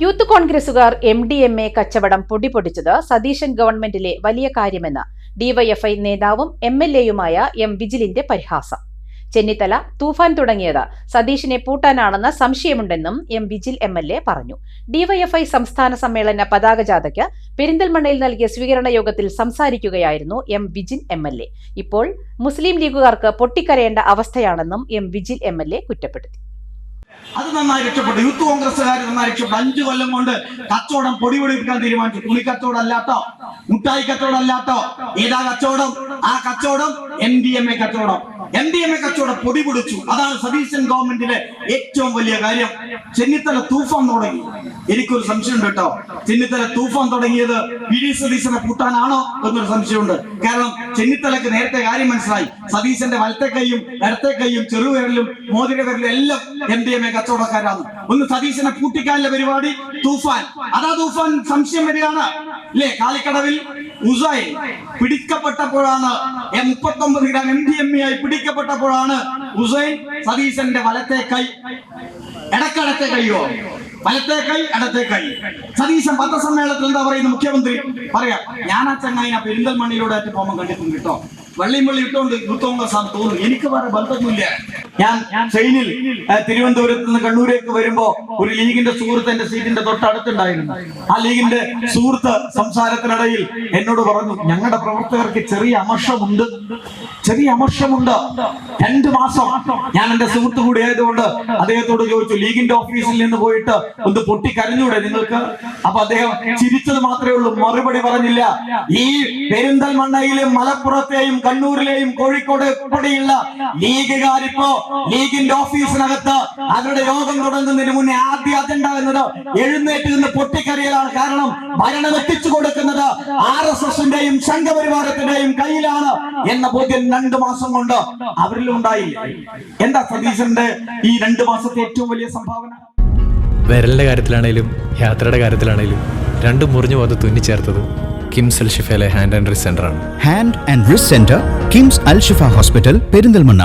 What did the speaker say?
Youth കോൺഗ്രസുകാർ MDMA കച്ചവടം പൊടിപൊടിച്ചത് സതീശൻ ഗവൺമെന്റിലെ വലിയ കാര്യമെന്ന് ഡിവൈഎഫ്ഐ നേതാവും MLAയുമായ M വിജിലിന്റെ പരിഹാസം. ചെന്നിത്തല തൂഫാൻ തുടങ്ങിയത് സതീശനെ പൂട്ടാനാണെന്ന സംശയമുണ്ടെന്നും M വിജിൽ MLA പറഞ്ഞു. ഡിവൈഎഫ്ഐ സംസ്ഥാന സമ്മേളന പതാക ജാഥയ്ക്ക് പെരിന്തൽമണ്ണയിൽ നൽകിയ സ്വീകരണ യോഗത്തിൽ സംസാരിക്കുകയായിരുന്നു M വിജിൽ MLA. ഇപ്പോൾ മുസ്ലിം ലീഗുകാർക്ക് പൊട്ടിക്കരയേണ്ട അവസ്ഥയാണെന്നും M വിജിൽ MLA കുറ്റപ്പെടുത്തി. അത് നന്നായി രക്ഷപ്പെട്ടു. യൂത്ത് കോൺഗ്രസ്സുകാർ നന്നായി രക്ഷപ്പെട്ടു. 5 കൊല്ലം കൊണ്ട് കച്ചവടം പൊടിപൊടിപ്പിക്കാൻ തീരുമാനിച്ചു. തുണി കച്ചവടം അല്ലാട്ടോ, മുട്ടായി കച്ചവടം അല്ലാട്ടോ, ഏതാ കച്ചവടം? ആ കച്ചവടം MDMA കച്ചവടം. MDMA കച്ചവടം പൊടിപൊടിച്ചു. അതാണ് സതീശൻ ഗവൺമെന്റിലെ ഏറ്റവും വലിയ കാര്യം. ചെന്നിത്തല തൂഫാൻ തുടങ്ങി. എനിക്കൊരു സംശയമുണ്ട് കേട്ടോ. ചെന്നിത്തല തൂഫാൻ തുടങ്ങിയത് PD സതീശനെ പൂട്ടാനാണോ എന്നൊരു സംശയമുണ്ട്. കാരണം ചെന്നിത്തലക്ക് നേരത്തെ കാര്യം മനസ്സിലായി. സതീശന്റെ വലത്തെ കൈയും ഇടത്തെ കൈയും ചെറുവിരലും മോതിര വിരലും എല്ലാം MDMA കച്ചവടക്കാരാണ്. ഒന്ന് സതീശനെ പൂട്ടിക്കാനുള്ള പരിപാടി തൂഫാൻ. അതാ തൂഫാൻ സംശയം വരികയാണ് അല്ലേ? കാലിക്കടവിൽ ഉസൈൻ പിടിക്കപ്പെട്ടപ്പോഴാണ് 39 ഗ്രാം MDMA ആയി പിടിക്കപ്പെട്ടപ്പോഴാണ് ഉസൈൻ സതീശന്റെ വലത്തെ കൈ ഇടക്കടത്തെ കൈയോ വലത്തെ കൈ ഇടത്തെ കൈ. സതീശൻ പത്രസമ്മേളനത്തിൽ എന്താ പറയുന്നത്? മുഖ്യമന്ത്രി പറയാ, ഞാൻ ആ ചങ്ങായിനെ പെരിന്തൽമണ്ണയിലൂടെ പോകുമ്പോൾ കണ്ടിട്ടുണ്ട് കേട്ടോ. വെള്ളിയും വെള്ളി ഇട്ടുകൊണ്ട് യൂത്ത് കോൺഗ്രസ് ആണെന്ന് തോന്നുന്നു. എനിക്ക് വേറെ ബന്ധമൊന്നുമില്ല. ഞാൻ ട്രെയിനിൽ തിരുവനന്തപുരത്ത് നിന്ന് കണ്ണൂരേക്ക് വരുമ്പോ ഒരു ലീഗിന്റെ സുഹൃത്ത് എന്റെ സീറ്റിന്റെ തൊട്ടടുത്തുണ്ടായിരുന്നു. ആ ലീഗിന്റെ സുഹൃത്ത് സംസാരത്തിനിടയിൽ എന്നോട് പറഞ്ഞു, ഞങ്ങളുടെ പ്രവർത്തകർക്ക് ചെറിയ അമർഷമുണ്ട്. 2 മാസം. ഞാൻ എന്റെ സുഹൃത്ത് കൂടി ആയതുകൊണ്ട് അദ്ദേഹത്തോട് ചോദിച്ചു, ലീഗിന്റെ ഓഫീസിൽ നിന്ന് പോയിട്ട് ഒന്ന് പൊട്ടിക്കരഞ്ഞൂടെ നിങ്ങൾക്ക്? അപ്പൊ അദ്ദേഹം ചിരിച്ചത് മാത്രമേ ഉള്ളൂ, മറുപടി പറഞ്ഞില്ല. ഈ പെരിന്തൽമണ്ണയിലും മലപ്പുറത്തെയും കണ്ണൂരിലെയും കോഴിക്കോട് ഉൾപ്പെടെയുള്ള ലീഗുകാരിപ്പോ ലീഗിന്റെ ഓഫീസിനകത്ത് അവരുടെ യോഗം തുടങ്ങുന്നതിന് മുന്നേ ആദ്യ അജണ്ട എന്നത് എഴുന്നേറ്റ് നിന്ന് പൊട്ടിക്കറിയലാണ്. കാരണം ഭരണം എത്തിച്ചു കൊടുക്കുന്നത് RSSന്റെയും സംഘപരിവാരത്തിന്റെയും കയ്യിലാണ് എന്ന ബോധ്യം 2 മാസം കൊണ്ട് അവരിൽ ഉണ്ടായില്ല. എന്താ സതീശന്റെ ഈ 2 മാസത്തെ ഏറ്റവും വലിയ സംഭാവന? വിരലിന്റെ കാര്യത്തിലാണേലും യാത്രയുടെ കാര്യത്തിലാണേലും രണ്ടും മുറിഞ്ഞു പോകാതെ തുന്നിച്ചേർത്തത് കിംസ് അൽ ഷിഫയിലെ ഹാൻഡ് ആൻഡ് റിസ്റ്റ് സെന്റർ ആണ്. Hand and wrist centre, KIMS Al Shifa hospital, Perinthalmanna.